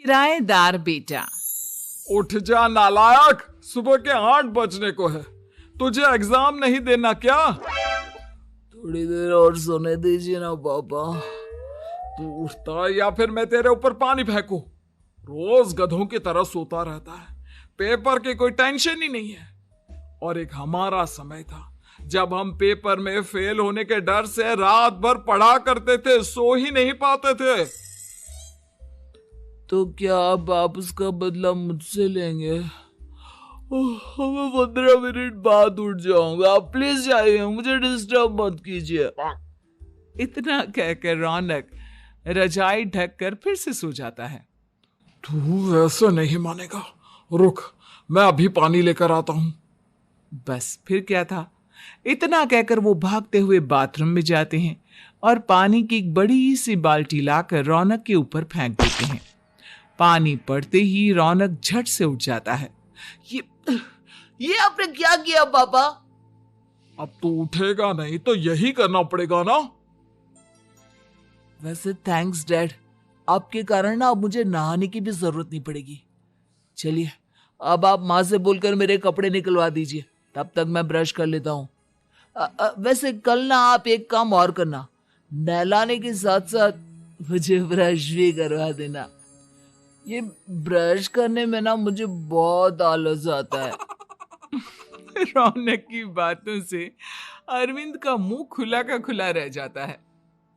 किराएदार बेटा। उठ जा नालायक, सुबह के 8 बजने को है। तुझे एग्जाम नहीं देना क्या? थोड़ी देर और सोने दीजिए ना पापा। तू उठता या फिर मैं तेरे ऊपर पानी फेंकूं? रोज गधों की तरह सोता रहता है, पेपर की कोई टेंशन ही नहीं है। और एक हमारा समय था जब हम पेपर में फेल होने के डर से रात भर पढ़ा करते थे, सो ही नहीं पाते थे। तो क्या आप उसका बदला मुझसे लेंगे? मैं 15 मिनट बाद उठ जाऊंगा, आप प्लीज जाइए, मुझे डिस्टर्ब मत कीजिए। इतना कहकर रौनक रजाई ढककर फिर से सो जाता है। तू वैसे नहीं मानेगा, रुक मैं अभी पानी लेकर आता हूं। बस फिर क्या था, इतना कहकर वो भागते हुए बाथरूम में जाते हैं और पानी की एक बड़ी सी बाल्टी लाकर रौनक के ऊपर फेंक देते हैं। पानी पड़ते ही रौनक झट से उठ जाता है। ये आपने क्या किया पापा? अब तू उठेगा नहीं तो यही करना पड़ेगा ना। वैसे थैंक्स डैड, आपके कारण ना अब मुझे नहाने की भी जरूरत नहीं पड़ेगी। चलिए अब आप माँ से बोलकर मेरे कपड़े निकलवा दीजिए, तब तक मैं ब्रश कर लेता हूँ। वैसे कल ना आप एक काम और करना, नहलाने के साथ साथ मुझे ब्रश भी करवा देना। ये ब्रश करने में ना मुझे बहुत आलस आता है। रौनक की बातों से अरविंद का मुंह खुला का खुला रह जाता है।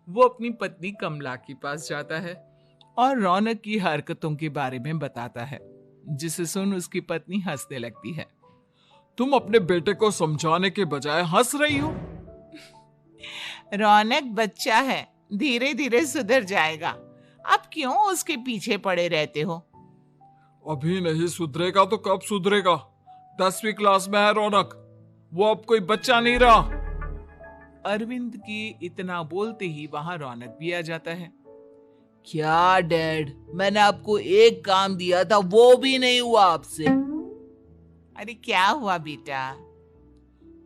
वो अपनी पत्नी कमला के पास जाता है और रौनक की हरकतों के बारे में बताता है, जिसे सुन उसकी पत्नी हंसने लगती है। तुम अपने बेटे को समझाने के बजाय हंस रही हो। रौनक बच्चा है, धीरे धीरे सुधर जाएगा, आप क्यों उसके पीछे पड़े रहते हो? अभी नहीं सुधरेगा तो कब सुधरेगा? 10वीं क्लास में है रौनक, वो अब कोई बच्चा नहीं रहा। अरविंद की इतना बोलते ही वहां रौनक भी आ जाता है। क्या डैड, मैंने आपको एक काम दिया था, वो भी नहीं हुआ आपसे। अरे क्या हुआ बेटा?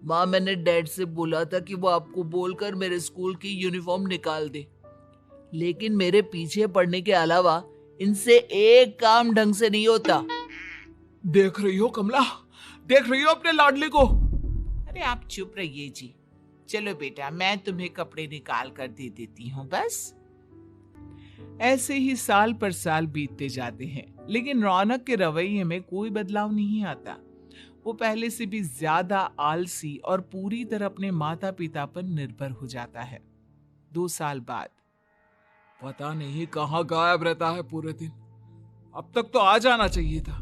माँ, मैंने डैड से बोला था कि वो आपको बोलकर मेरे स्कूल की यूनिफॉर्म निकाल दे, लेकिन मेरे पीछे पड़ने के अलावा इनसे एक काम ढंग से नहीं होता। देख रही हो कमला, देख रही हो अपने लाडले को? अरे आप चुप रहिए जी। चलो बेटा, मैं तुम्हें कपड़े निकाल कर दे देती हूँ बस। ऐसे ही साल पर साल बीतते जाते हैं, लेकिन रौनक के रवैये में कोई बदलाव नहीं आता। वो पहले से भी ज्यादा आलसी और पूरी तरह अपने माता पिता पर निर्भर हो जाता है। 2 साल बाद पता नहीं कहाँ गायब रहता है पूरे दिन, अब तक तो आ जाना चाहिए था।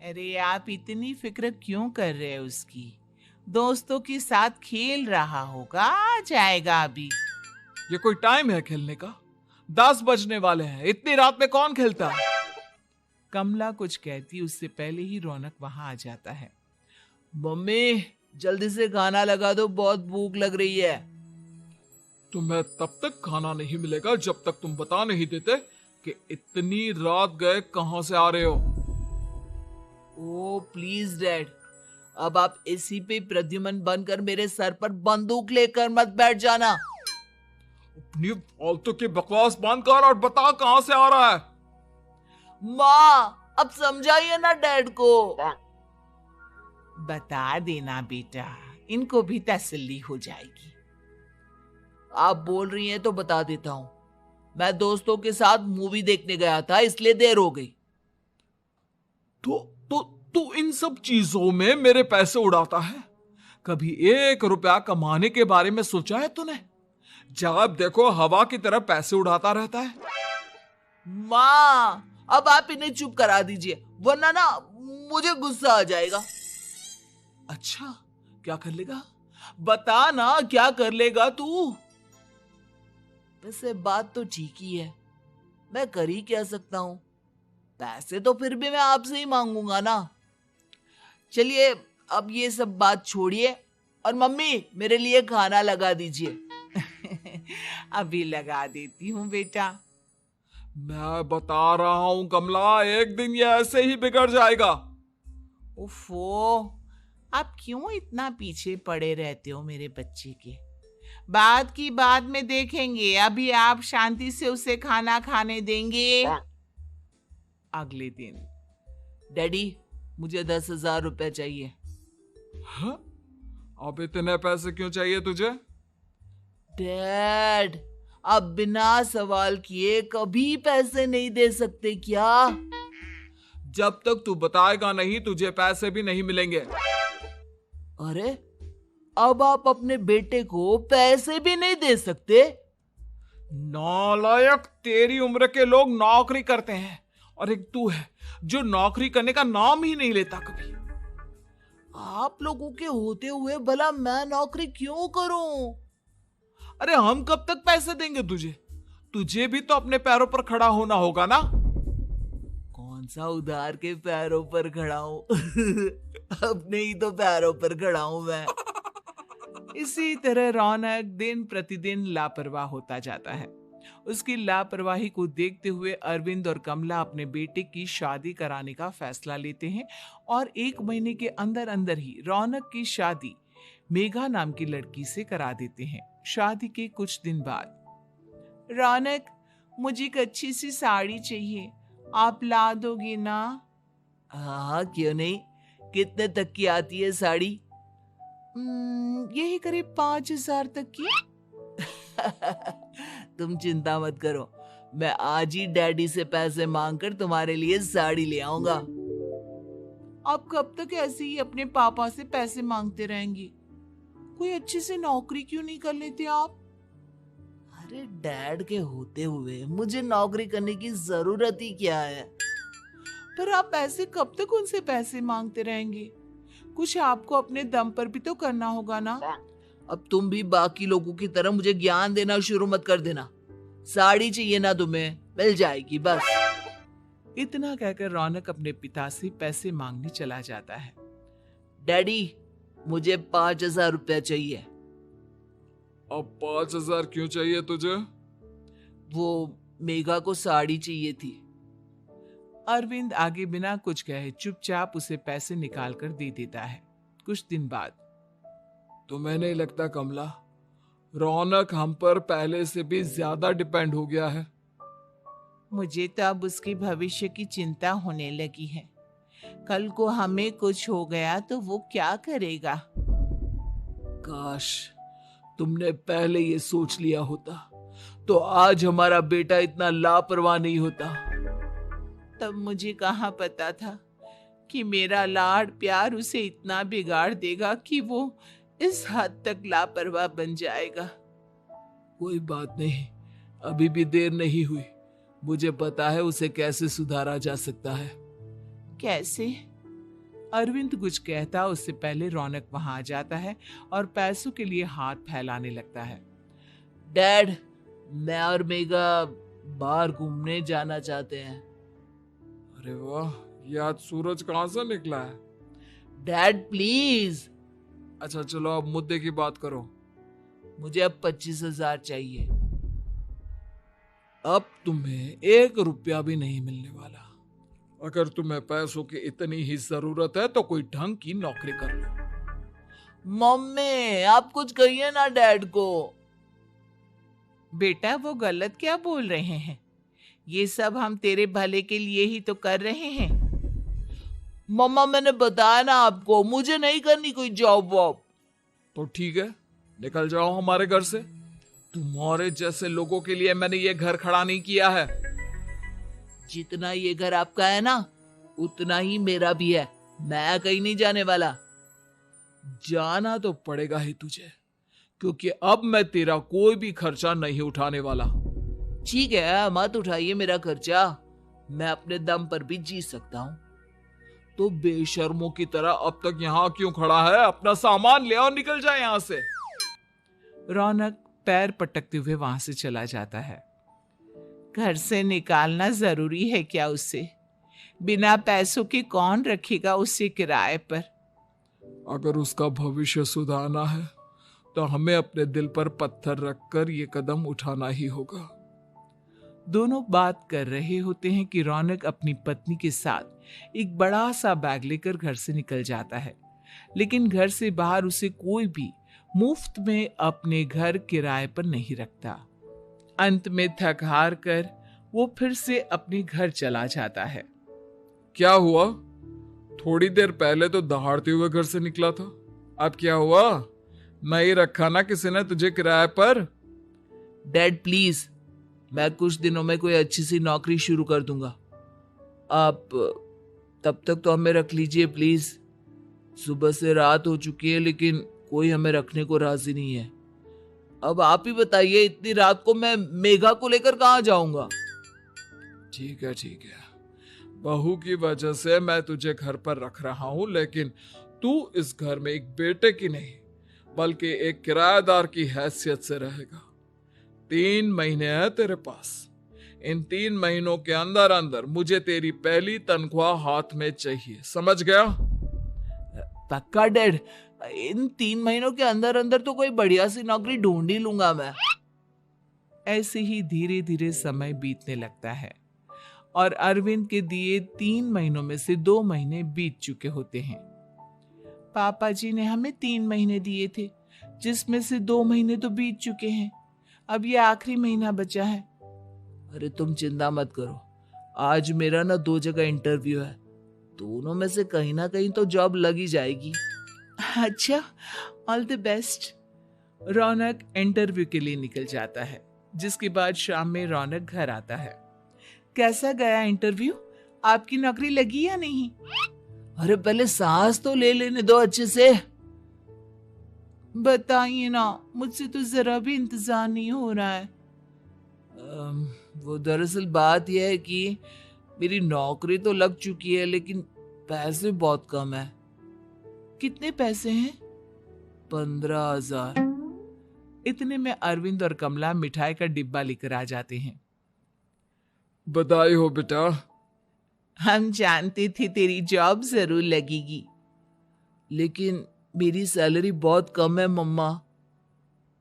अरे आप इतनी फिक्र क्यों कर रहे हो उसकी? दोस्तों के साथ खेल रहा होगा, आ जाएगा अभी। ये कोई टाइम है खेलने का? 10 बजने वाले हैं, इतनी रात में कौन खेलता है? कमला कुछ कहती उससे पहले ही रौनक वहां आ जाता है। मम्मी जल्दी से खाना लगा दो, बहुत भूख लग रही है। तुम्हें तब तक खाना नहीं मिलेगा जब तक तुम बता नहीं देते कि इतनी रात गए कहां से आ रहे हो। ओ प्लीज डैड, अब आप इसी पे प्रद्युमन बनकर मेरे सर पर बंदूक लेकर मत बैठ जाना। अपनी फालतू की बकवास बंद कर और बता कहां से आ रहा है। माँ, अब समझाइए ना डैड को। बता देना बेटा, इनको भी तसल्ली हो जाएगी। आप बोल रही हैं तो बता देता हूँ। मैं दोस्तों के साथ मूवी देखने गया था, इसलिए देर हो गई। तू इन सब चीजों में मेरे पैसे उड़ाता है? कभी 1 रुपया कमाने के बारे में सोचा है तूने? जब देखो हवा की तरह पैसे उड़ाता रहता है। माँ, अब आप इन्हें चुप करा दीजिए, वरना ना मुझे गुस्सा आ जाएगा। अच्छा, क्या कर लेगा? बता ना, क्या कर लेगा तू? वैसे बात तो ठीक ही है, मैं कर ही क्या सकता हूँ। पैसे तो फिर भी मैं आपसे ही मांगूंगा ना। चलिए अब ये सब बात छोड़िए और मम्मी मेरे लिए खाना लगा दीजिए। अभी लगा देती हूँ बेटा। मैं बता रहा हूं कमला, एक दिन ये ऐसे ही बिगड़ जाएगा। ओफो, आप क्यों इतना पीछे पड़े रहते हो मेरे बच्चे के? बाद की बाद में देखेंगे, अभी आप शांति से उसे खाना खाने देंगे? अगले दिन। डैडी, मुझे 10,000 रुपए चाहिए। हाँ? अब इतने पैसे क्यों चाहिए तुझे? डैड, आप बिना सवाल किए कभी पैसे नहीं दे सकते क्या? जब तक तू बताएगा नहीं तुझे पैसे भी नहीं मिलेंगे। अरे, अब आप अपने बेटे को पैसे भी नहीं दे सकते? नालायक, तेरी उम्र के लोग नौकरी करते हैं और एक तू है जो नौकरी करने का नाम ही नहीं लेता कभी। आप लोगों के होते हुए भला मैं नौकरी क्यों करूं? अरे हम कब तक पैसे देंगे तुझे? तुझे भी तो अपने पैरों पर खड़ा होना होगा ना। कौन सा उधार के पैरों पर खड़ा हूं? अपने ही तो पैरों पर खड़ा हूं मैं। इसी तरह रौनक दिन प्रतिदिन लापरवाह होता जाता है। उसकी लापरवाही को देखते हुए अरविंद और कमला अपने बेटे की शादी कराने का फैसला लेते हैं और 1 महीने के अंदर अंदर ही रौनक की शादी मेघा नाम की लड़की से करा देते हैं। शादी के कुछ दिन बाद, रौनक, मुझे एक अच्छी सी साड़ी चाहिए, आप ला दोगे ना? हाँ, क्यों नहीं। कितने तक की आती है साड़ी? यही करीब 5,000 तक की। तुम चिंता मत करो, मैं आज ही डैडी से पैसे मांगकर तुम्हारे लिए साड़ी ले आऊंगा। आप कब तक ऐसे ही अपने पापा से पैसे मांगते रहेंगे? कोई अच्छी सी नौकरी क्यों नहीं कर लेते आप? अरे, डैड के होते हुए मुझे नौकरी करने की जरूरत ही क्या है? पर आप ऐसे कब तक उनसे पैसे मांगते रहेंगे? कुछ आपको अपने दम पर भी तो करना होगा ना। अब तुम भी बाकी लोगों की तरह मुझे ज्ञान देना शुरू मत कर देना। साड़ी चाहिए ना तुम्हें, मिल जाएगी बस। इतना कहकर रौनक अपने पिता से पैसे मांगने चला जाता है। डैडी, मुझे 5,000 रुपया चाहिए। अब 5,000 क्यों चाहिए तुझे? वो मेघा को साड़ी चाहिए थी। अरविंद आगे बिना कुछ कहे चुपचाप उसे पैसे निकाल कर दे देता है। कुछ दिन बाद, तुम्हें नहीं लगता कमला, रौनक हम पर पहले से भी ज्यादा डिपेंड हो गया है? मुझे तो अब उसके भविष्य की चिंता होने लगी है। कल को हमें कुछ हो गया तो वो क्या करेगा? काश तुमने पहले ये सोच लिया होता तो आज हमारा बेटा इतना लापरवाह नहीं होता। तब मुझे कहाँ पता था कि मेरा लाड़ प्यार उसे इतना बिगाड़ देगा कि वो इस हद तक लापरवाह बन जाएगा। कोई बात नहीं, अभी भी देर नहीं हुई। मुझे पता है उसे कैसे सुधारा जा सकता है। कैसे? अरविंद कुछ कहता उससे पहले रौनक वहां आ जाता है और पैसों के लिए हाथ फैलाने लगता है। डैड, मैं और मेघा बाहर घूमने जाना चाहते हैं। अरे वाह, ये आज सूरज कहां से निकला है? Dad please. अच्छा चलो, अब मुद्दे की बात करो। मुझे अब 25,000 चाहिए। अब तुम्हें 1 रुपया भी नहीं मिलने वाला। अगर तुम्हें पैसों की इतनी ही जरूरत है तो कोई ढंग की नौकरी कर लो। मम्मी, आप कुछ कहिए ना डैड को। बेटा, वो गलत क्या बोल रहे हैं? ये सब हम तेरे भले के लिए ही तो कर रहे हैं। मम्मा, मैंने बताया ना आपको, मुझे नहीं करनी कोई जॉब वॉब। तो ठीक है, निकल जाओ हमारे घर से। तुम्हारे जैसे लोगों के लिए मैंने ये घर खड़ा नहीं किया है। जितना ये घर आपका है ना, उतना ही मेरा भी है। मैं कहीं नहीं जाने वाला। जाना तो पड़ेगा ही तुझे, क्योंकि अब मैं तेरा कोई भी खर्चा नहीं उठाने वाला। ठीक है, मत उठाइए मेरा खर्चा, मैं अपने दम पर भी जी सकता हूँ। तो बेशर्मों की तरह अब तक यहाँ क्यों खड़ा है? अपना सामान ले और निकल जाए यहाँ से। रौनक पैर पटकते हुए वहां से चला जाता है। घर से निकालना जरूरी है क्या उसे? बिना पैसों के कौन रखेगा उसे किराए पर? अगर उसका भविष्य सुधारना है तो हमें अपने दिल पर पत्थर रखकर ये कदम उठाना ही होगा। दोनों बात कर रहे होते हैं कि रौनक अपनी पत्नी के साथ एक बड़ा सा बैग लेकर घर से निकल जाता है, लेकिन घर से बाहर उसे कोई भी मुफ्त में अपने घर किराए पर नहीं रखता। अंत में थक हार कर वो फिर से अपने घर चला जाता है। क्या हुआ? थोड़ी देर पहले तो दहाड़ते हुए घर से निकला था, अब क्या हुआ? नहीं रखा ना किसी ने तुझे किराए पर? डैड प्लीज, मैं कुछ दिनों में कोई अच्छी सी नौकरी शुरू कर दूंगा। आप तब तक तो हमें रख लीजिए प्लीज। सुबह से रात हो चुकी है लेकिन कोई हमें रखने को राजी नहीं है। अब आप ही बताइए, इतनी रात को मैं मेघा को लेकर कहाँ जाऊंगा? ठीक है ठीक है, बहू की वजह से मैं तुझे घर पर रख रहा हूं, लेकिन तू इस घर में एक बेटे की नहीं बल्कि एक किराएदार की हैसियत से रहेगा। 3 महीने है तेरे पास। इन 3 महीनों के अंदर अंदर मुझे तेरी पहली तनख्वाह हाथ में चाहिए, समझ गया? पक्का डैड, इन 3 महीनों के अंदर अंदर तो कोई बढ़िया सी नौकरी ढूंढ ही लूंगा मैं। ऐसे ही धीरे धीरे समय बीतने लगता है और अरविंद के दिए 3 महीनों में से 2 महीने बीत चुके होते हैं। पापा जी ने हमें 3 महीने दिए थे, जिसमें से 2 महीने तो बीत चुके हैं। अब ये आखिरी महीना बचा है। अरे तुम चिंता मत करो, आज मेरा ना 2 जगह इंटरव्यू है, दोनों में से कहीं ना कहीं तो जॉब लग ही जाएगी। अच्छा, all the best. Raunak interview के लिए निकल जाता है, जिसके बाद शाम में रौनक घर आता है। कैसा गया इंटरव्यू? आपकी नौकरी लगी या नहीं? अरे पहले सांस तो ले लेने दो अच्छे से। बताइए ना, मुझसे तो जरा भी इंतजार नहीं हो रहा है। वो दरअसल बात यह है कि मेरी नौकरी तो लग चुकी है लेकिन पैसे बहुत कम है। कितने पैसे हैं? 15,000। इतने में अरविंद और कमला मिठाई का डिब्बा लेकर आ जाते हैं। बधाई हो बेटा। हम जानते थे तेरी जॉब जरूर लगेगी। लेकिन मेरी सैलरी बहुत कम है मम्मा।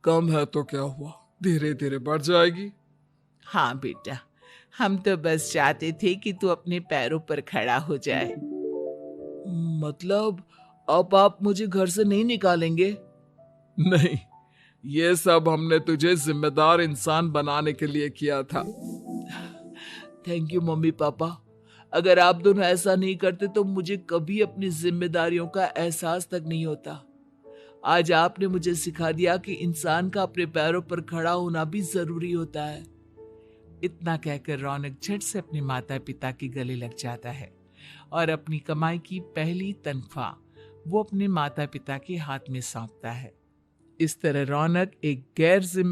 कम है तो क्या हुआ, धीरे धीरे बढ़ जाएगी। हाँ बेटा, हम तो बस चाहते थे कि तू अपने पैरों पर खड़ा हो जाए। मतलब अब आप मुझे घर से नहीं निकालेंगे? नहीं, ये सब हमने तुझे जिम्मेदार इंसान बनाने के लिए किया था। Thank you mummy papa. अगर आप दोनों ऐसा नहीं करते तो मुझे कभी अपनी जिम्मेदारियों का एहसास तक नहीं होता। आज आपने मुझे सिखा दिया कि इंसान का अपने पैरों पर खड़ा होना भी जरूरी होता है। इतना कहकर रौनक झट से अपने माता पिता के गले लग जाता है और अपनी कमाई की पहली तनख्वाह वो अपने माता पिता के हाथ में सौंपता है। इस तरह रौनक एक गैर जिम्मेदार